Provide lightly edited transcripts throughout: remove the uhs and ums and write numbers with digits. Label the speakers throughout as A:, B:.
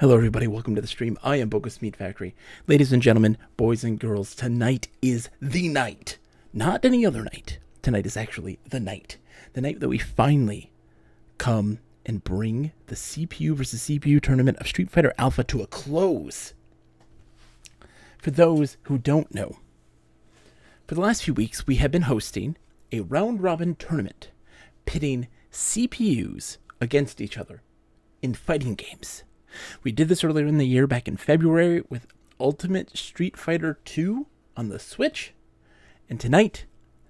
A: Hello everybody, welcome to the stream. I am Bogus Meat Factory. Ladies and gentlemen, boys and girls, tonight is the night. Not any other night. Tonight is actually the night. The night that we finally come and bring the CPU versus CPU tournament of Street Fighter Alpha to a close. For those who don't know, for the last few weeks we have been hosting a round-robin tournament pitting CPUs against each other in fighting games. We did this earlier in the year, back in February, with Ultimate Street Fighter 2 on the Switch. And tonight,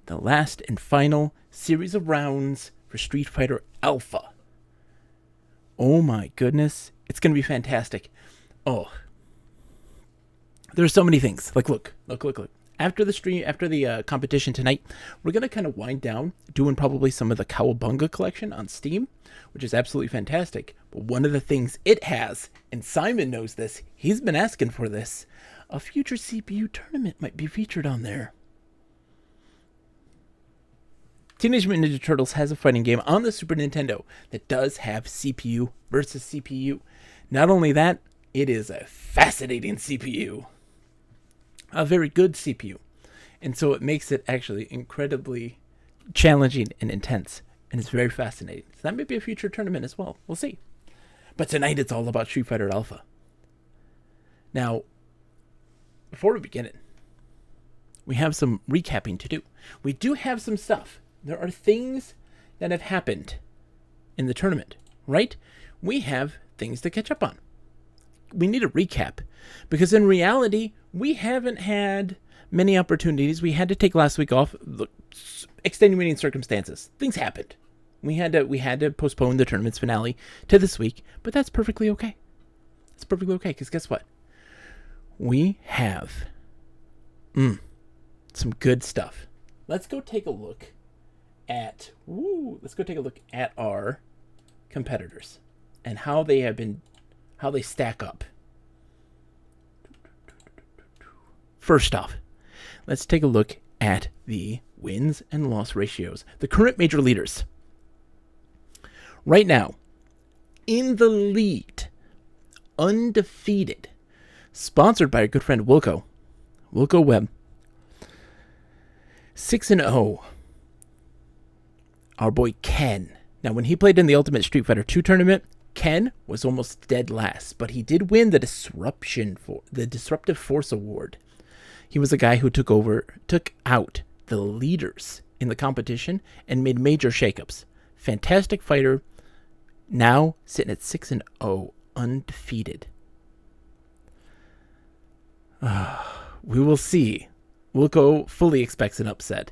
A: the last and final series of rounds for Street Fighter Alpha. Oh my goodness, it's going to be fantastic. Oh, there's so many things. Like, look. After the competition tonight, we're going to kind of wind down doing probably some of the Cowabunga collection on Steam, which is absolutely fantastic. But one of the things it has, and Simon knows this, he's been asking for this, a future CPU tournament might be featured on there. Teenage Mutant Ninja Turtles has a fighting game on the Super Nintendo that does have CPU versus CPU. Not only that, it is a fascinating CPU. A very good CPU. And so it makes it actually incredibly challenging and intense. And it's very fascinating. So that may be a future tournament as well. We'll see. But tonight it's all about Street Fighter Alpha. Now, before we begin it, we have some recapping to do. We do have some stuff. There are things that have happened in the tournament, right? We have things to catch up on. We need a recap, because in reality, we haven't had many opportunities. We had to take last week off. Extenuating circumstances. Things happened. We had to postpone the tournament's finale to this week, but that's perfectly okay. It's perfectly okay, because guess what? We have some good stuff. Let's go take a look at our competitors and how they stack up. First off, let's take a look at the wins and loss ratios. The current major leaders. Right now, in the lead, undefeated, sponsored by our good friend Wilco Webb, 6-0. Our boy Ken. Now, when he played in the Ultimate Street Fighter 2 tournament, Ken was almost dead last, but he did win the Disruptive Force Award. He was a guy who took out the leaders in the competition and made major shakeups. Fantastic fighter, now sitting at 6-0, undefeated. We will see. Wilco fully expects an upset.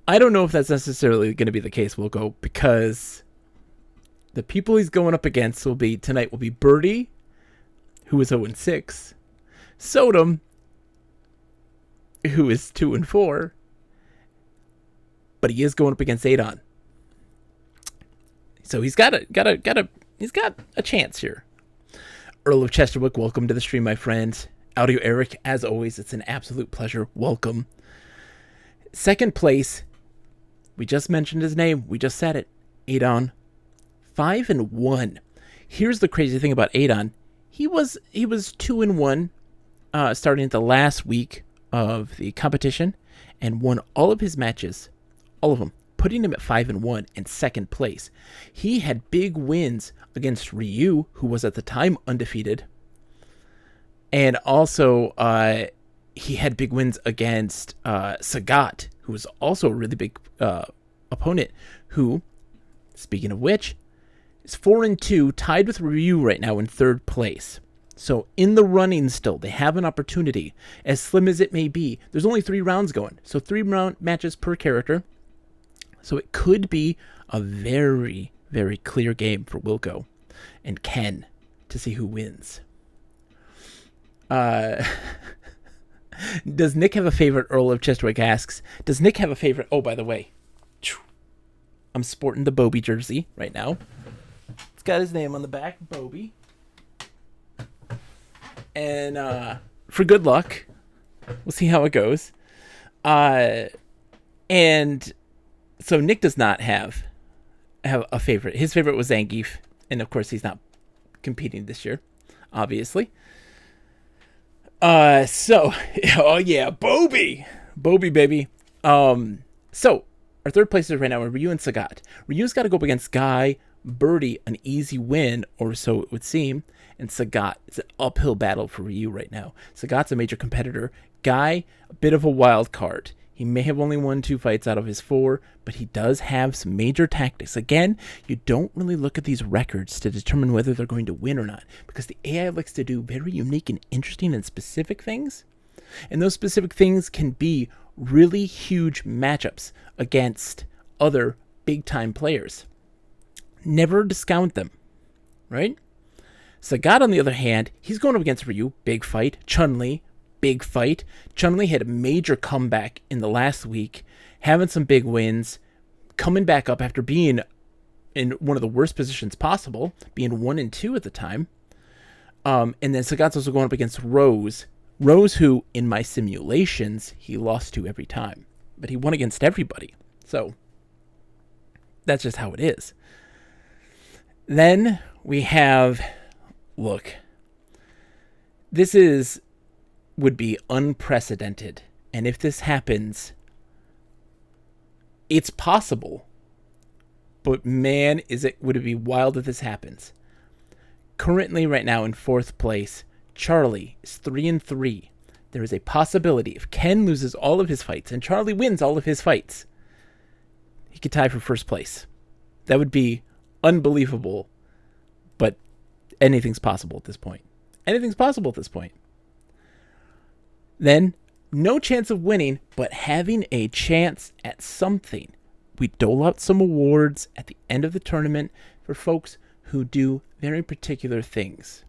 A: I don't know if that's necessarily going to be the case, Wilco, because the people he's going up against will be Birdie, who is 0-6, Sodom, who is 2-4, but he is going up against Adon. So he's got a chance here. Earl of Chesterwick, welcome to the stream, my friend. Audio Eric, as always, it's an absolute pleasure. Welcome. Second place, we just mentioned his name. We just said it. Adon, 5-1. Here's the crazy thing about Adon. He was 2-1 starting at the last week of the competition and won all of his matches, all of them, putting him at 5-1 in second place. He had big wins against Ryu, who was at the time undefeated, and also he had big wins against Sagat, who was also a really big opponent, who, speaking of which, is 4-2, tied with Ryu right now in third place. So in the running still, they have an opportunity, as slim as it may be. There's only 3 rounds going, so 3 matches per character. So it could be a very, very clear game for Wilco and Ken to see who wins. Does Nick have a favorite? Earl of Chesterwick asks. Does Nick have a favorite? Oh, by the way, I'm sporting the Bobby jersey right now. It's got his name on the back, Bobby. And for good luck, we'll see how it goes. And so Nick does not have a favorite. His favorite was Zangief, and of course he's not competing this year. obviously. Oh yeah, Bobby, baby. So our third places right now are Ryu and Sagat. Ryu's got to go up against Guy, Birdie, an easy win, or so it would seem. And Sagat, it's an uphill battle for Ryu right now. Sagat's a major competitor. Guy, a bit of a wild card. He may have only won 2 fights out of his 4, but he does have some major tactics. Again, you don't really look at these records to determine whether they're going to win or not, because the AI likes to do very unique and interesting and specific things. And those specific things can be really huge matchups against other big-time players. Never discount them, right? Sagat, on the other hand, he's going up against Ryu, big fight. Chun-Li, big fight. Chun-Li had a major comeback in the last week, having some big wins, coming back up after being in one of the worst positions possible, being 1-2 at the time. And then Sagat's also going up against Rose. Rose, who, in my simulations, he lost to every time. But he won against everybody. So, that's just how it is. Then we have, look, this would be unprecedented. And if this happens, it's possible. But man, would it be wild if this happens. Currently, right now, in 4th place, Charlie is 3-3. There is a possibility if Ken loses all of his fights and Charlie wins all of his fights, he could tie for 1st place. That would be unbelievable, but anything's possible at this point. Anything's possible at this point. Then, no chance of winning, but having a chance at something. We dole out some awards at the end of the tournament for folks who do very particular things,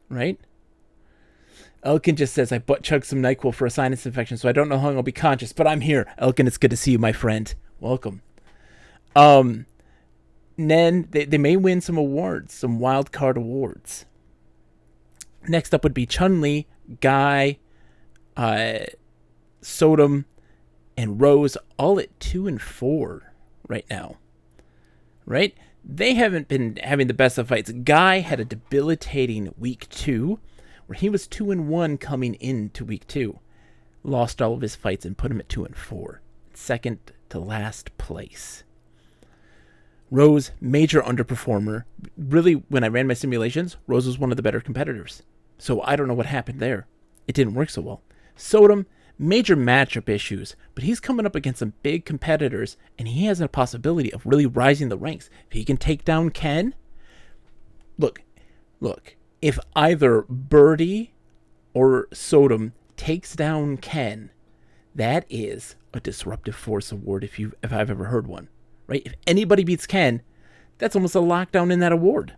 A: right? Elkin just says, I butt chugged some NyQuil for a sinus infection, so I don't know how long I'll be conscious, but I'm here. Elkin, it's good to see you, my friend. Welcome. Then they may win some awards, some wild card awards. Next up would be Chun-Li, Guy, Sodom, and Rose, all at 2-4 right now. Right? They haven't been having the best of fights. Guy had a debilitating week 2, where he was 2-1 coming into week 2. Lost all of his fights and put him at 2-4. Second to last place. Rose, major underperformer. Really, when I ran my simulations, Rose was one of the better competitors. So I don't know what happened there. It didn't work so well. Sodom, major matchup issues, but he's coming up against some big competitors, and he has a possibility of really rising the ranks. If he can take down Ken, look, if either Birdie or Sodom takes down Ken, that is a Disruptive Force award if I've ever heard one, right? If anybody beats Ken, that's almost a lockdown in that award.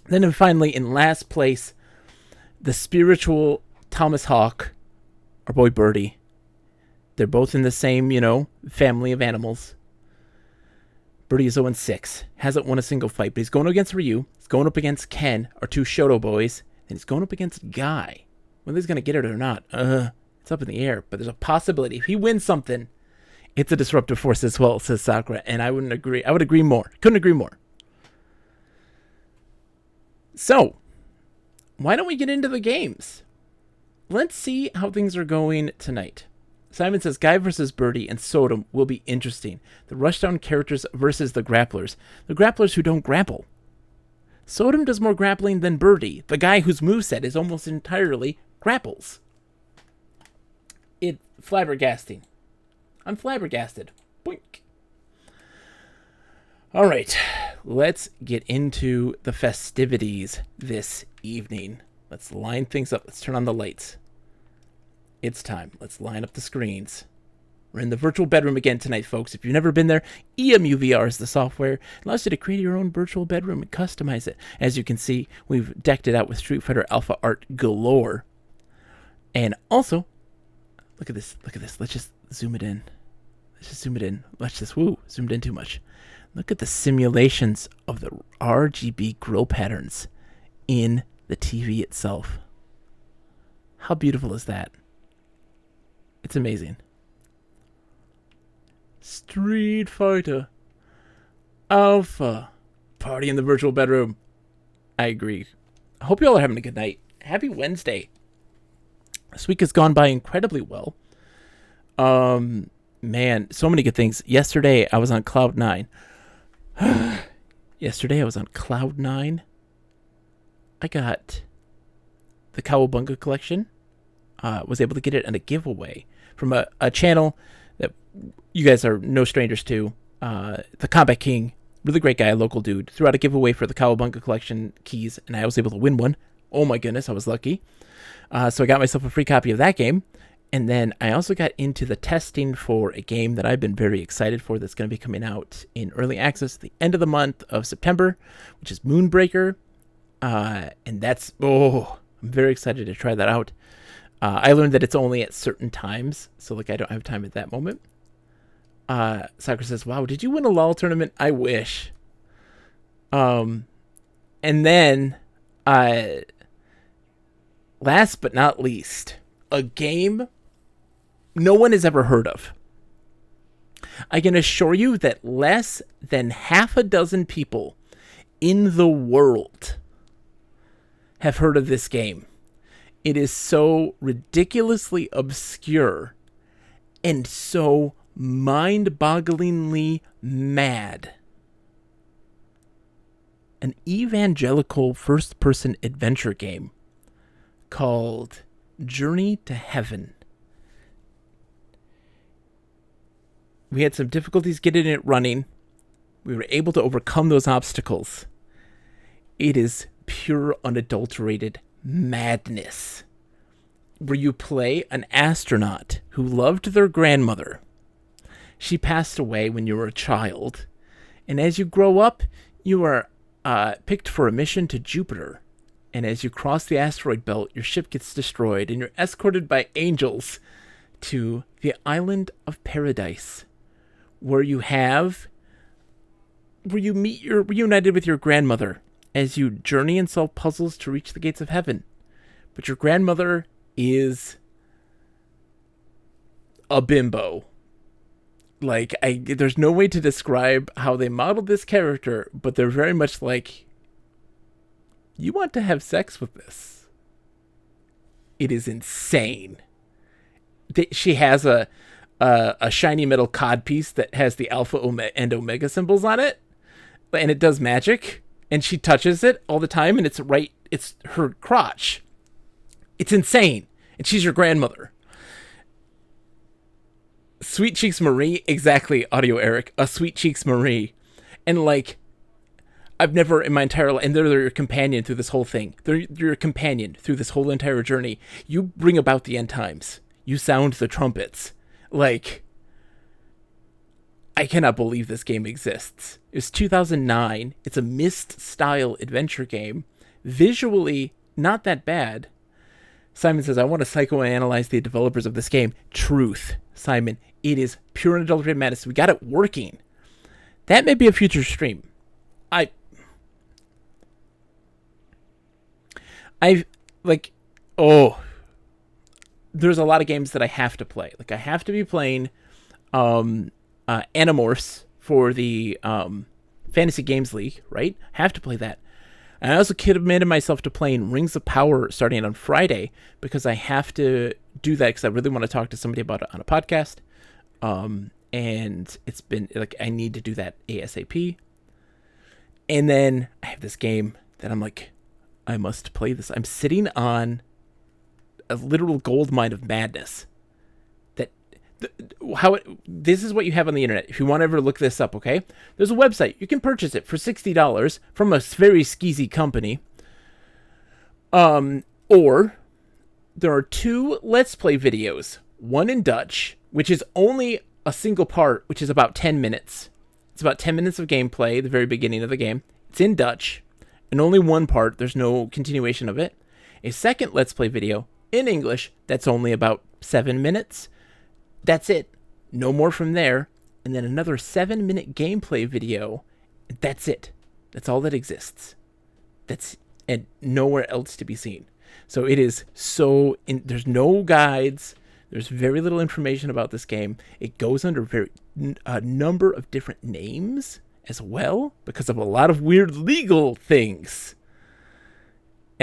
A: Then finally, in last place, the spiritual Thomas Hawk, our boy Birdie. They're both in the same, family of animals. Birdie is 0-6. Hasn't won a single fight, but he's going against Ryu. He's going up against Ken, our 2 Shoto boys. And he's going up against Guy. Whether he's going to get it or not, it's up in the air. But there's a possibility. If he wins something, it's a Disruptive Force as well, says Sakura. And I would agree more. Couldn't agree more. So, why don't we get into the games? Let's see how things are going tonight. Simon says, Guy versus Birdie and Sodom will be interesting. The rushdown characters versus the grapplers. The grapplers who don't grapple. Sodom does more grappling than Birdie, the guy whose moveset is almost entirely grapples. It's flabbergasting. I'm flabbergasted. Boink. All right, let's get into the festivities this evening. Let's line things up. Let's turn on the lights. It's time. Let's line up the screens. We're in the virtual bedroom again tonight, folks. If you've never been there, EMUVR is the software. It allows you to create your own virtual bedroom and customize it. As you can see, we've decked it out with Street Fighter Alpha art galore. And also, look at this. Look at this. Let's just zoom it in. Zoomed in too much. Look at the simulations of the RGB grill patterns in the TV itself. How beautiful is that? It's amazing. Street Fighter Alpha. Party in the virtual bedroom. I agree. I hope you all are having a good night. Happy Wednesday. This week has gone by incredibly well. Man, so many good things. Yesterday, I was on Cloud 9. Yesterday, I was on Cloud 9. I got the Cowabunga collection. Was able to get it on a giveaway from a channel that you guys are no strangers to. The Combat King, really great guy, local dude, threw out a giveaway for the Cowabunga collection keys, and I was able to win one. Oh my goodness, I was lucky. So I got myself a free copy of that game. And then I also got into the testing for a game that I've been very excited for that's going to be coming out in early access at the end of the month of September, which is Moonbreaker. And that's, I'm very excited to try that out. I learned that it's only at certain times, so like I don't have time at that moment. Sakura says, wow, did you win a LOL tournament? I wish. And then, last but not least, a game no one has ever heard of. I can assure you that less than half a dozen people in the world have heard of this game. It is so ridiculously obscure and so mind-bogglingly mad. An evangelical first-person adventure game called Journey to Heaven. We had some difficulties getting it running. We were able to overcome those obstacles. It is pure, unadulterated madness, where you play an astronaut who loved their grandmother. She passed away when you were a child, and as you grow up, you are picked for a mission to Jupiter. And as you cross the asteroid belt, your ship gets destroyed, and you're escorted by angels to the island of Paradise, where you meet you're reunited with your grandmother as you journey and solve puzzles to reach the gates of heaven. But your grandmother is a bimbo. Like, there's no way to describe how they modeled this character, but they're very much like, you want to have sex with this. It is insane. She has a shiny metal codpiece that has the alpha and omega symbols on it, and it does magic, and she touches it all the time, and it's her crotch. It's insane. And she's your grandmother. Sweet Cheeks Marie, exactly, Audio Eric, a Sweet Cheeks Marie. And like, I've never in my entire life, and they're your companion through this whole thing. They're your companion through this whole entire journey. You bring about the end times. You sound the trumpets. Like, I cannot believe this game exists. It was 2009. It's a Myst-style adventure game. Visually, not that bad. Simon says, I want to psychoanalyze the developers of this game. Truth, Simon. It is pure unadulterated madness. We got it working. That may be a future stream. There's a lot of games that I have to play. Like, I have to be playing Animorphs for the Fantasy Games League, right? I have to play that. And I also committed myself to playing Rings of Power starting on Friday, because I have to do that because I really want to talk to somebody about it on a podcast. And it's been, like, I need to do that ASAP. And then I have this game that I'm like, I must play this. I'm sitting on a literal gold mine of madness. This is what you have on the internet. If you want to ever look this up, okay? There's a website. You can purchase it for $60 from a very skeezy company. Or there are 2 Let's Play videos. One in Dutch, which is only a single part, which is about 10 minutes. It's about 10 minutes of gameplay, the very beginning of the game. It's in Dutch, and only one part. There's no continuation of it. A second Let's Play video in English that's only about 7 minutes. That's it. No more from there. And then another 7-minute gameplay video. That's it. That's all that exists. And nowhere else to be seen. So it is there's no guides. There's very little information about this game. It goes under a number of different names as well, because of a lot of weird legal things.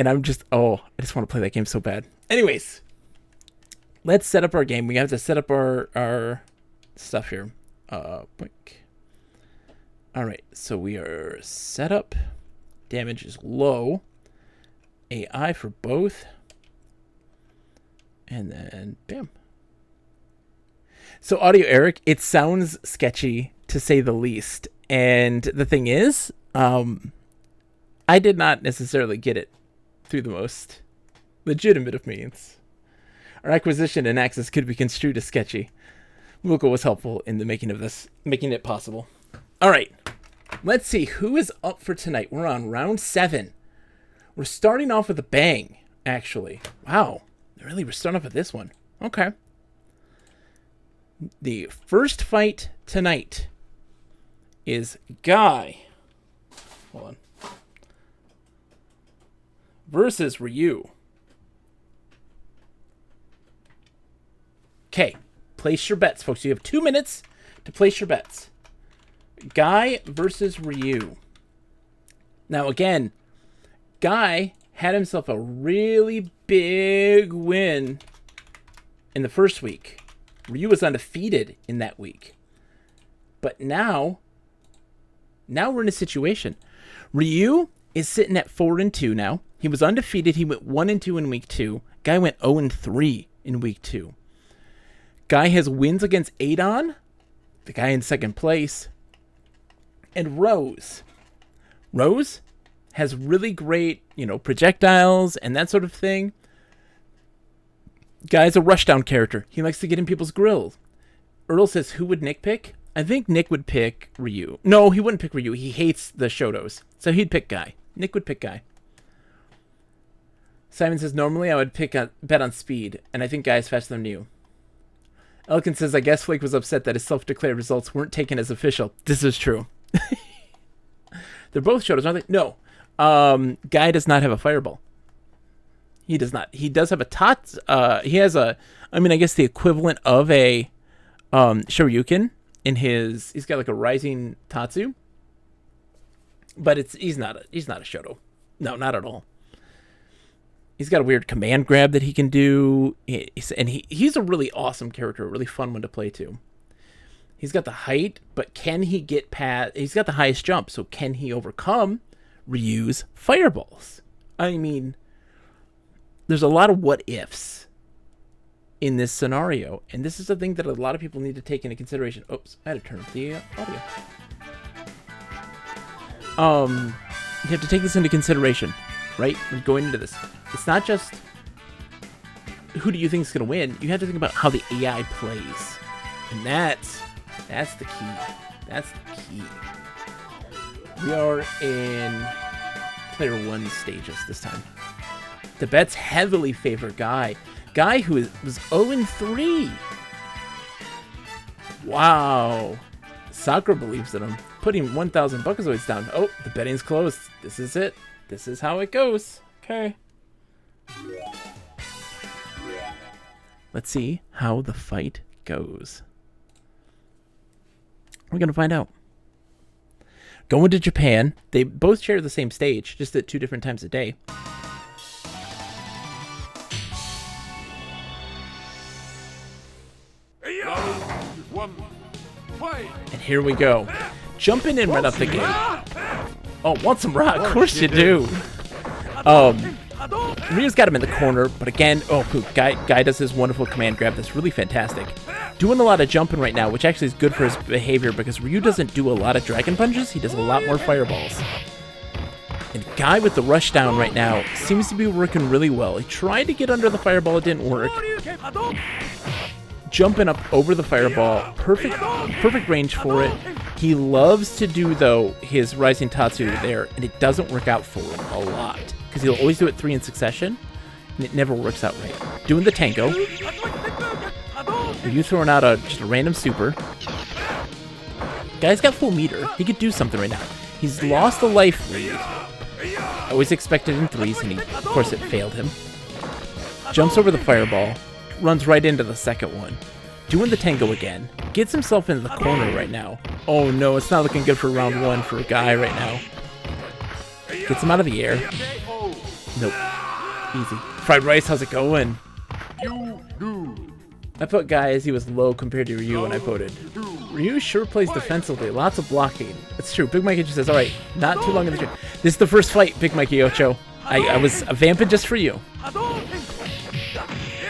A: And I'm just, I just want to play that game so bad. Anyways, let's set up our game. We have to set up our stuff here. Blink. All right, so we are set up. Damage is low. AI for both. And then, bam. So audio, Eric, it sounds sketchy to say the least. And the thing is, I did not necessarily get it through the most legitimate of means. Our acquisition and access could be construed as sketchy. Moogle was helpful in the making of this, making it possible. All right, let's see who is up for tonight. We're on round 7. We're starting off with a bang, actually. Wow, really, we're starting off with this one. Okay. The first fight tonight is Guy. Hold on. Versus Ryu. Okay, place your bets, folks. You have 2 minutes to place your bets. Guy versus Ryu. Now, again, Guy had himself a really big win in the first week. Ryu was undefeated in that week. But now we're in a situation. Ryu is sitting at 4-2 now. He was undefeated. He went 1-2 in week 2. Guy went 0-3 in week 2. Guy has wins against Adon, the guy in second place, and Rose. Rose has really great, projectiles and that sort of thing. Guy's a rushdown character. He likes to get in people's grills. Earl says, who would Nick pick? I think Nick would pick Ryu. No, he wouldn't pick Ryu. He hates the Shotos. So he'd pick Guy. Nick would pick Guy. Simon says, normally I would bet on speed, and I think Guy is faster than you. Elkin says, I guess Flake was upset that his self-declared results weren't taken as official. This is true. They're both Shotos, aren't they? No. Guy does not have a fireball. He does not. He does have a Tatsu. He has I guess the equivalent of a Shoryuken in his. He's got like a rising Tatsu. But he's not a Shoto. No, not at all. He's got a weird command grab that he can do. He's a really awesome character, a really fun one to play too. He's got the height, but can he get past... He's got the highest jump, so can he overcome Ryu's fireballs? I mean, there's a lot of what-ifs in this scenario, and this is the thing that a lot of people need to take into consideration. Oops, I had to turn up the audio. You have to take this into consideration, right? When going into this. It's not just who do you think is going to win. You have to think about how the AI plays. And that's the key. That's the key. We are in player 1 stages this time. The bets heavily favor Guy. Guy who was 0-3. Wow. Sakura believes in him. Putting 1,000 Buckazoids down. Oh, the betting's closed. This is it. This is how it goes. Okay. Let's see how the fight goes. We're going to find out. Going to Japan. They both share the same stage, just at 2 different times a day. And here we go. Jumping in right up the gate. Oh, want some rock? Of course you do. Ryu's got him in the corner, but again, Guy does his wonderful command grab that's really fantastic. Doing a lot of jumping right now, which actually is good for his behavior because Ryu doesn't do a lot of dragon punches, he does a lot more fireballs. And Guy with the rush down right now seems to be working really well. He tried to get under the fireball, it didn't work. Jumping up over the fireball, perfect range for it. He loves to do, though, his rising Tatsu there, and it doesn't work out for him a lot. Because he'll always do it 3 in succession, and it never works out right. Doing the Tango. Ryu throwing out just a random super. Guy's got full meter. He could do something right now. He's lost a life lead. I always expected in 3s, and of course it failed him. Jumps over the fireball. Runs right into the second one. Doing the Tango again. Gets himself into the corner right now. Oh no, it's not looking good for round 1 for a Guy right now. Gets him out of the air. Nope. Easy. Fried Rice, how's it going? I put Guy as he was low compared to Ryu when I voted. Ryu sure plays defensively. Lots of blocking. It's true. Big Mikey just says, alright, not too long in the stream. This is the first fight, Big Mikey Ocho. I was vamping just for you.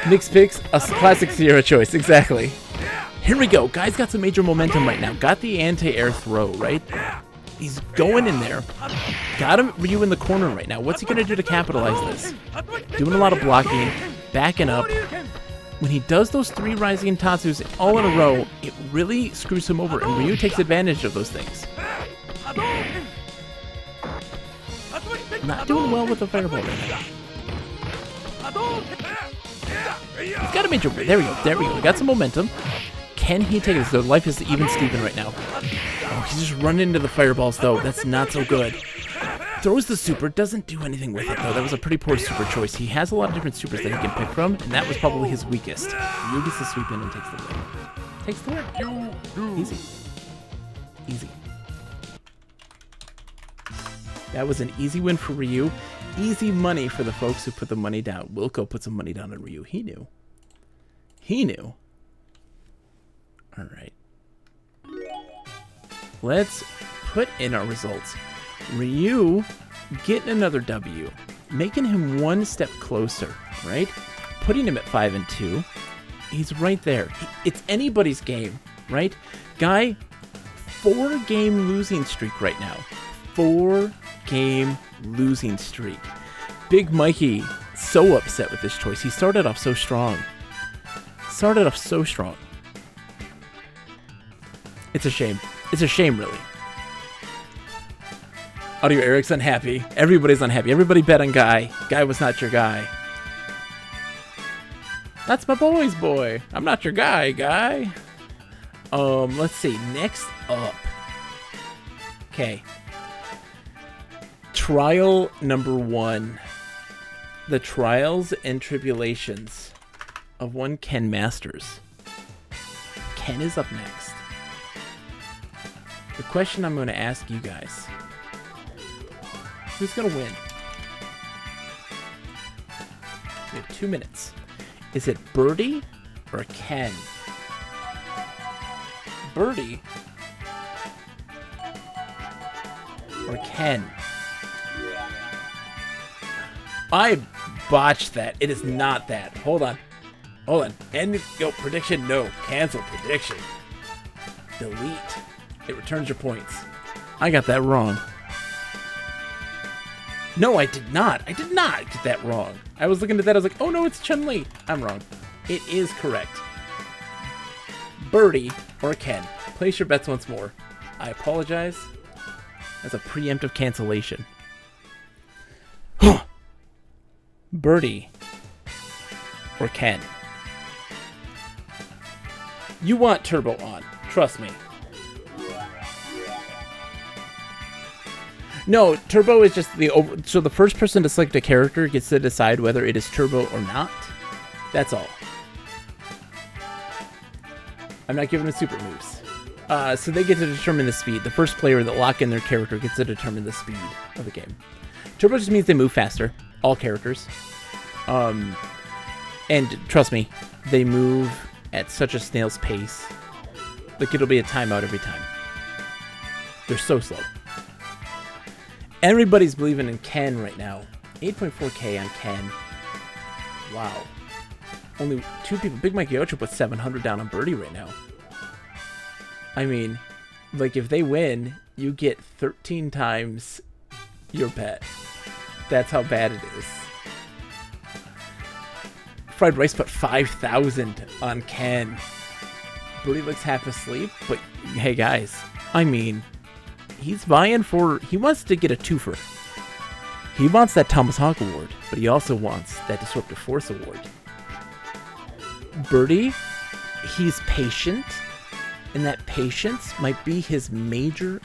A: Mixed picks, a classic Sierra choice. Exactly. Here we go. Guy's got some major momentum right now. Got the anti-air throw, right? He's going in there. Got him Ryu in the corner right now. What's he going to do to capitalize this? Doing a lot of blocking. Backing up. When he does those 3 rising Tatsus all in a row, it really screws him over, and Ryu takes advantage of those things. Not doing well with the fireball right now. He's got a major... There we go. There we go. We got some momentum. Can he take it? So life is even Steven right now. Oh, he's just running into the fireballs, though. That's not so good. Throws the super. Doesn't do anything with it, though. That was a pretty poor super choice. He has a lot of different supers that he can pick from, and that was probably his weakest. Ryu gets the sweep in and takes the win. Takes the win. Easy. Easy. That was an easy win for Ryu. Easy money for the folks who put the money down. Wilco put some money down on Ryu. He knew. He knew. All right. Let's put in our results. Ryu getting another W, making him one step closer, right? Putting him at 5-2. He's right there. It's anybody's game, right? Guy, 4-game losing streak right now. 4-game losing streak. Big Mikey, so upset with this choice. He started off so strong. Started off so strong. It's a shame. It's a shame, really. Audio Eric's unhappy. Everybody's unhappy. Everybody bet on Guy. Guy was not your guy. That's my boy's boy. I'm not your guy, Guy. Let's see. Next up. Okay. Trial number 1. The trials and tribulations of one Ken Masters. Ken is up next. The question I'm going to ask you guys. Who's going to win? We have 2 minutes. Is it Birdie or Ken? Birdie or Ken? I botched that. It is not that. Hold on. Hold on. End go prediction. No. Cancel prediction. Delete. It returns your points. I got that wrong. No, I did not. I did not get that wrong. I was looking at that. I was like, oh no, it's Chun-Li. I'm wrong. It is correct. Birdie or Ken. Place your bets once more. I apologize. That's a preemptive cancellation. Birdie or Ken. You want Turbo on. Trust me. No, Turbo is just the so the first person to select a character gets to decide whether it is Turbo or not. That's all. I'm not giving them super moves. So they get to determine the speed. The first player that lock in their character gets to determine the speed of the game. Turbo just means they move faster. All characters. And trust me, they move at such a snail's pace. Like it'll be a timeout every time. They're so slow. Everybody's believing in Ken right now. 8.4k on Ken. Wow. Only 2 people. Big Mikey Ocho put 700 down on Birdie right now. I mean, like if they win, you get 13 times your bet. That's how bad it is. Fried Rice put 5,000 on Ken. Birdie looks half asleep, but hey guys, I mean, he's vying for, he wants to get a twofer. He wants that Thomas Hawk Award, but he also wants that Disruptive Force Award. Birdie, he's patient, and that patience might be his major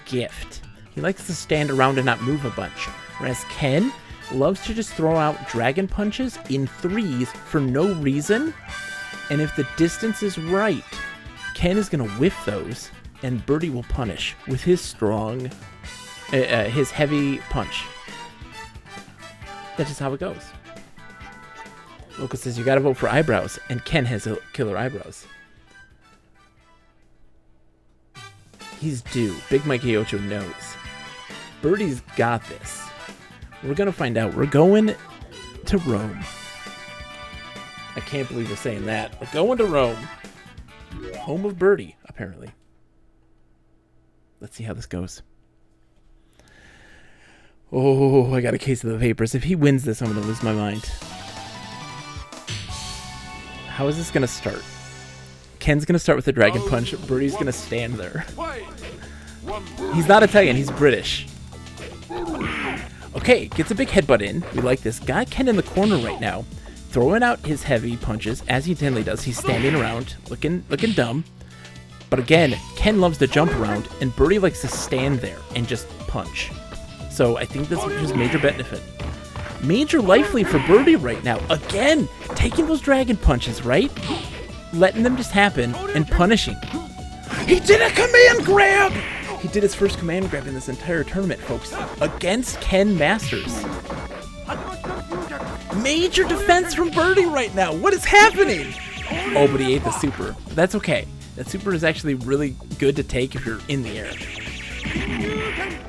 A: gift. He likes to stand around and not move a bunch, whereas Ken loves to just throw out dragon punches in threes for no reason, and if the distance is right, Ken is going to whiff those, and Birdie will punish with his strong, his heavy punch. That's just how it goes. Local says you gotta vote for eyebrows, and Ken has killer eyebrows. He's due. Big Mikey Ocho knows. Birdie's got this. We're gonna find out. We're going to Rome. I can't believe we're saying that. We're going to Rome. Home of Birdie, apparently. Let's see how this goes. Oh, I got a case of the papers. If he wins this, I'm going to lose my mind. How is this going to start? Ken's going to start with the Dragon Punch. Birdie's going to stand there. He's not Italian. He's British. Okay, gets a big headbutt in. We like this. Got Ken in the corner right now. Throwing out his heavy punches, as he generally does. He's standing around, looking dumb. But again, Ken loves to jump around, and Birdie likes to stand there and just punch. So I think this is his major benefit. Major life lead for Birdie right now. Again, taking those dragon punches, right? Letting them just happen and punishing. He did a command grab! He did his first command grab in this entire tournament, folks. Against Ken Masters. Major defense from Birdie right now. What is happening? Oh, but he ate the super. That's okay. That super is actually really good to take if you're in the air.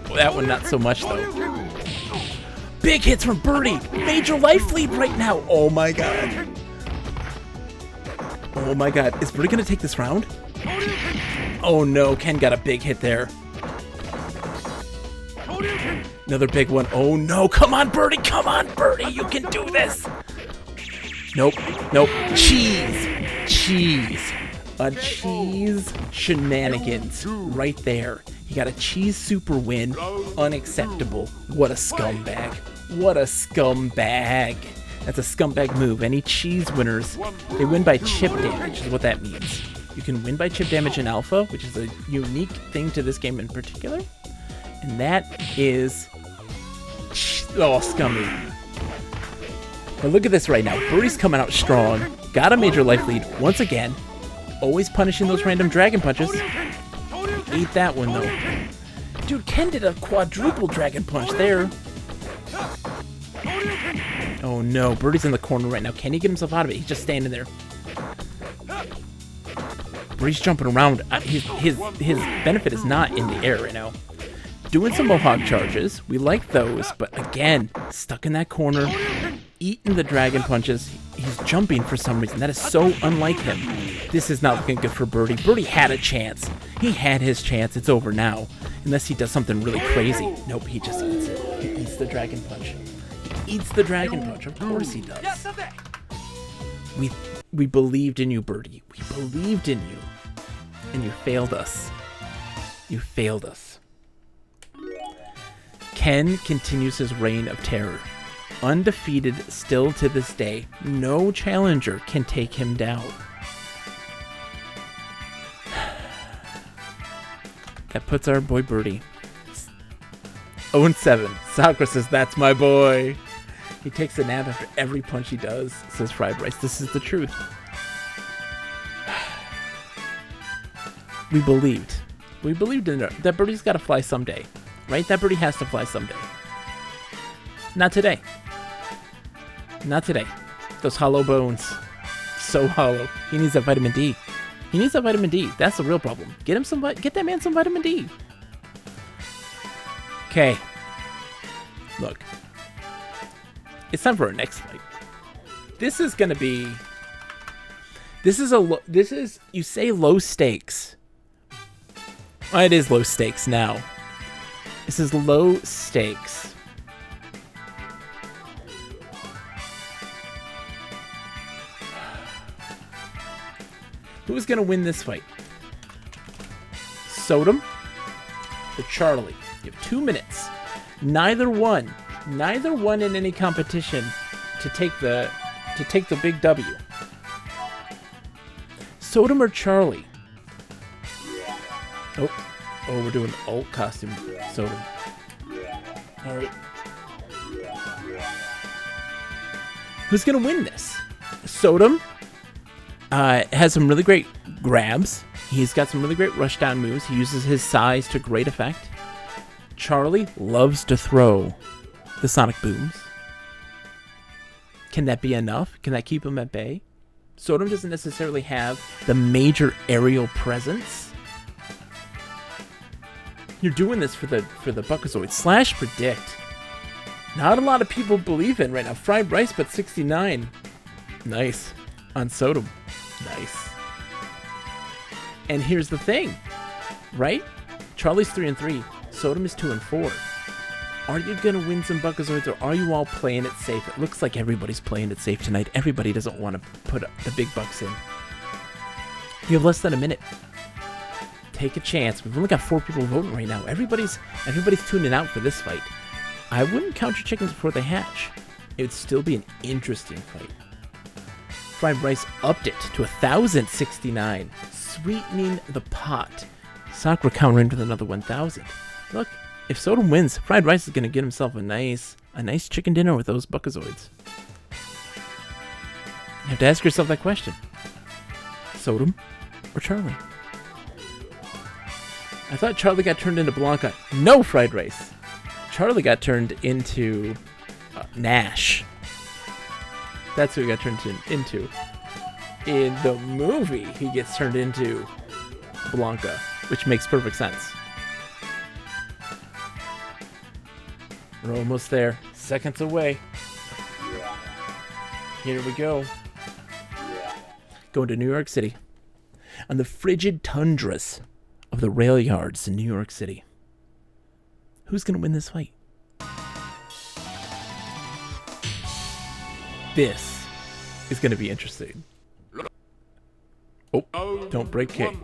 A: Well, that one not so much, though. Big hits from Birdie. Major life lead right now. Oh, my God. Oh, my God. Is Birdie going to take this round? Oh, no. Ken got a big hit there. Another big one. Oh, no. Come on, Birdie. Come on, Birdie. You can do this. Nope. Nope. Cheese. Cheese. A cheese shenanigans right there. He got a cheese super win. Unacceptable. What a scumbag. What a scumbag. That's a scumbag move. Any cheese winners, they win by chip damage is what that means. You can win by chip damage in Alpha, which is a unique thing to this game in particular. And that is... oh, scummy. But look at this right now. Birdie's coming out strong. Got a major life lead once again. Always punishing those random dragon punches. Ate that one, though. Dude, Ken did a quadruple dragon punch there. Oh, no. Birdie's in the corner right now. Can he get himself out of it? He's just standing there. Birdie's jumping around. His benefit is not in the air right now. Doing some Mohawk charges. We like those, but again, stuck in that corner, eating the dragon punches. He's jumping for some reason. That is so unlike him. This is not looking good for Birdie. Birdie had a chance. He had his chance. It's over now. Unless he does something really crazy. Nope, he just eats it. He eats the dragon punch. He eats the dragon punch. Of course he does. We believed in you, Birdie. We believed in you. And you failed us. You failed us. Ken continues his reign of terror. Undefeated still to this day. No challenger can take him down. That puts our boy Birdie 0-7. Sakura says, that's my boy. He takes a nap after every punch he does, says Fried Rice. This is the truth. We believed. We believed in it. That Birdie's got to fly someday. Right? That Birdie has to fly someday. Not today. Not today. Those hollow bones. So hollow. He needs that vitamin D. He needs that vitamin D. That's the real problem. Get that man some vitamin D. Okay. Look. It's time for our next fight. This is gonna be... This is, you say low stakes. Well, it is low stakes now. This is low stakes. Who's going to win this fight? Sodom or Charlie? You have 2 minutes. Neither one in any competition to take the big W. Sodom or Charlie? Oh, we're doing alt costume. Sodom. All right. Who's gonna win this? Sodom has some really great grabs. He's got some really great rushdown moves. He uses his size to great effect. Charlie loves to throw the sonic booms. Can that be enough? Can that keep him at bay? Sodom doesn't necessarily have the major aerial presence. You're doing this for the Buckazoid. Slash predict. Not a lot of people believe in right now. Fried Rice, but 69. Nice. On Sodom. Nice. And here's the thing, right? Charlie's 3-3. Sodom is 2-4. Are you going to win some Buckazoids, or are you all playing it safe? It looks like everybody's playing it safe tonight. Everybody doesn't want to put the big bucks in. You have less than a minute. Take a chance. We've only got 4 people voting right now. Everybody's tuning out for this fight. I wouldn't count your chickens before they hatch. It would still be an interesting fight. Fried Rice upped it to 1,069, sweetening the pot. Sakura countering with another 1,000. Look. If Sodom wins, Fried Rice is going to get himself a nice chicken dinner with those Buckazoids. You have to ask yourself that question. Sodom or Charlie? I thought Charlie got turned into Blanca. No, Fried Rice. Charlie got turned into Nash. That's who he got turned into. In the movie, he gets turned into Blanca, which makes perfect sense. We're almost there. Seconds away. Here we go. Going to New York City. On the frigid tundras of the rail yards in New York City. Who's going to win this fight? This is going to be interesting. Oh, don't break kick.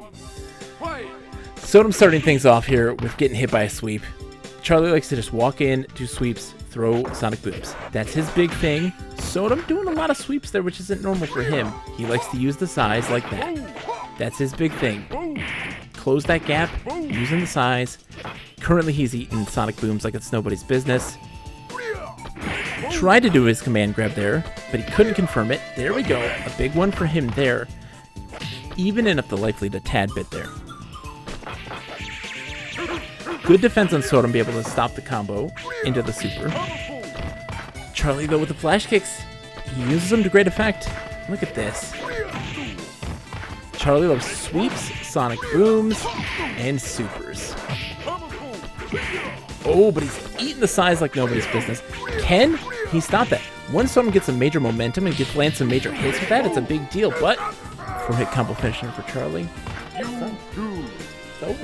A: Sodom starting things off here with getting hit by a sweep. Charlie likes to just walk in, do sweeps, throw sonic booms. That's his big thing. Sodom doing a lot of sweeps there, which isn't normal for him. He likes to use the size like that. That's his big thing. Close that gap, using the size. Currently, he's eating sonic booms like it's nobody's business. Tried to do his command grab there, but he couldn't confirm it. There we go. A big one for him there. Evening up the life lead a tad bit there. Good defense on Sodom, be able to stop the combo into the super. Charlie, though, with the flash kicks, he uses them to great effect. Look at this. Charlie loves sweeps, sonic booms, and supers. Oh, but he's eating the size like nobody's business. Can he stop that? Once Sodom gets some major momentum and lands some major hits with that, it's a big deal. But 4-hit combo finisher for Charlie. So.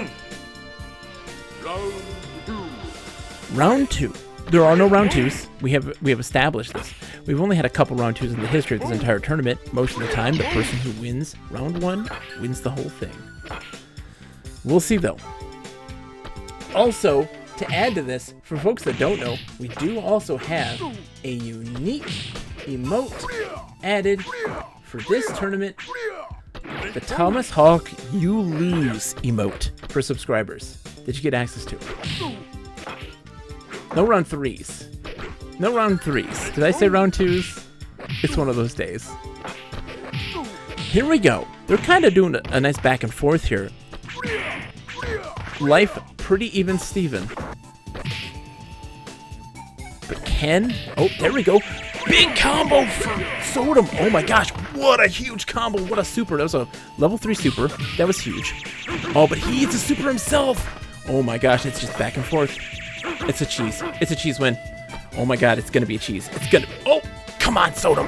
A: Round 2. There are no round 2s. We have established this. We've only had a couple round 2s in the history of this entire tournament. Most of the time, the person who wins round 1 wins the whole thing. We'll see, though. Also, to add to this, for folks that don't know, we do also have a unique emote added for this tournament. The Thomas Hawk You Lose emote for subscribers that you get access to. No round 3s. No round 3s. Did I say round 2s? It's one of those days. Here we go. They're kind of doing a nice back and forth here. Life pretty even Steven. But Ken... Oh, there we go. Big combo for Sodom. Oh my gosh, what a huge combo. What a super. That was a level 3 super. That was huge. Oh, but he eats a super himself. Oh my gosh, it's just back and forth. It's a cheese. It's a cheese win. Oh my god, it's going to be a cheese. It's going to... Oh, come on, Sodom.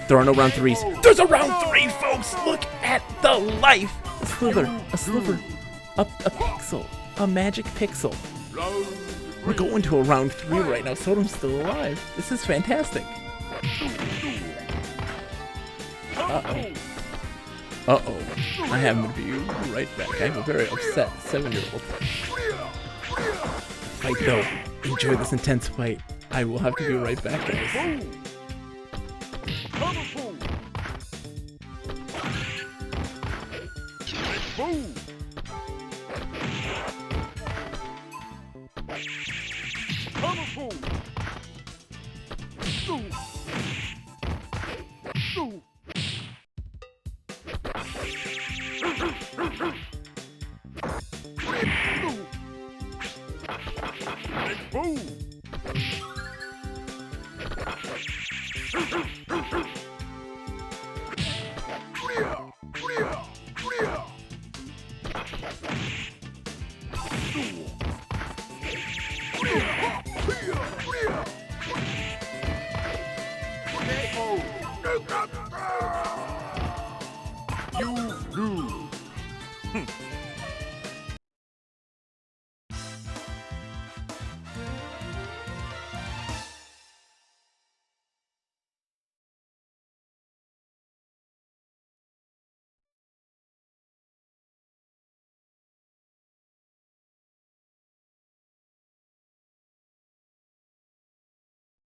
A: There are no round 3s. There's a round 3, folks. Look at the life. A sliver. A sliver. A pixel. A magic pixel. We're going to a round 3 right now. Sodom's still alive. This is fantastic. Uh-oh. Uh-oh. I happen to be right back. I have a very upset 7-year-old. Fight, though. Enjoy this intense fight. I will have to be right back, guys.
B: Boom! you come